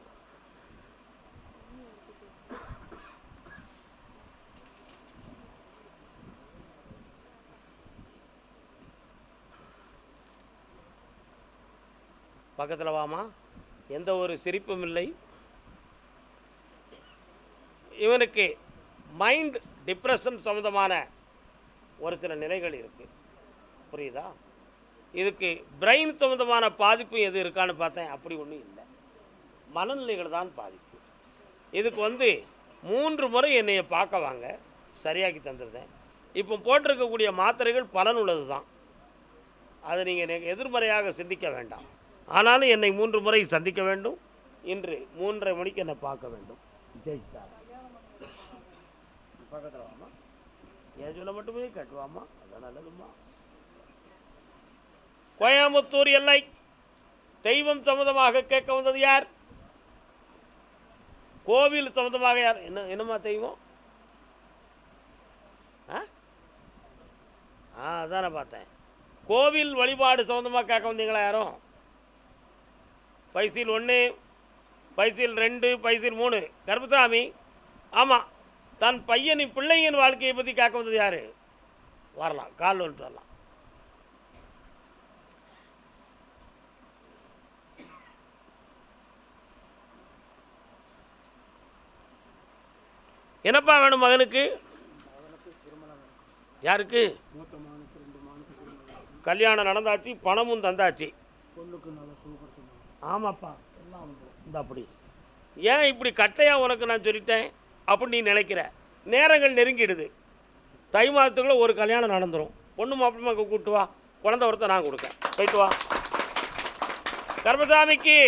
பக்கத்தில் வாமா. எந்த ஒரு சிரிப்பும் இல்லை. இவனுக்கு மைண்ட் டிப்ரெஷன் சம்மந்தமான ஒரு சில நிலைகள் இருக்குது, புரியுதா? இதுக்கு பிரெயின் சம்மந்தமான பாதிப்பு எது இருக்கான்னு பார்த்தேன், அப்படி ஒன்றும் இல்லை. மனநிலைகள் தான் பாதிப்பு. இதுக்கு 3 முறை என்னையை பார்க்க வாங்க, சரியாக்கி தந்துருந்தேன். இப்போ போட்டிருக்கக்கூடிய மாத்திரைகள் பலனுள்ளது தான், அதை நீங்கள் எதிர்மறையாக சிந்திக்க வேண்டாம். ஆனாலும் என்னை 3 முறை சந்திக்க வேண்டும். இன்று 3:30 மணிக்கு என்னை பார்க்க வேண்டும். ஜெயிச்சார் பக்கத்தில் வாமா. ஏன் சொல்ல மட்டுமே கட்டுவாமா, அதான் நல்லதுமா. கோயம்புத்தூர் எல்லை தெய்வம் சம்மந்தமாக கேட்க வந்தது யார்? கோவில் சம்மந்தமாக யார்? என்னம்மா தெய்வம்? அதான் நான் பார்த்தேன். கோவில் வழிபாடு சம்மந்தமாக கேட்க வந்தீங்களா யாரும்? பைசில் 1, பைசில் 2, பைசில் 3. கருப்பசாமி, ஆமாம், தன் பையனின் பிள்ளையின் வாழ்க்கையை பற்றி கேட்க வந்தது யார்? வரலாம், கால் வந்துட்டு வரலாம். என்னப்பா வேணும் மகனுக்கு? யாருக்கு? கல்யாணம் நடந்தாச்சு, பணமும் தந்தாச்சு. ஆமாப்பா, எல்லாம் இந்த அப்படி. ஏன் இப்படி கட்டையாக உனக்கு நான் சொல்லிட்டேன் அப்படின்னு நீ நினைக்கிற? நேரங்கள் நெருங்கிடுது. தை மாதத்துக்குள்ளே ஒரு கல்யாணம் நடந்துடும். பொண்ணு மாப்பிள்ளை கூப்பிட்டு வா, குழந்தை ஒருத்த நான் கொடுக்கேன். போயிட்டு வா. கருப்பசாமிக்கு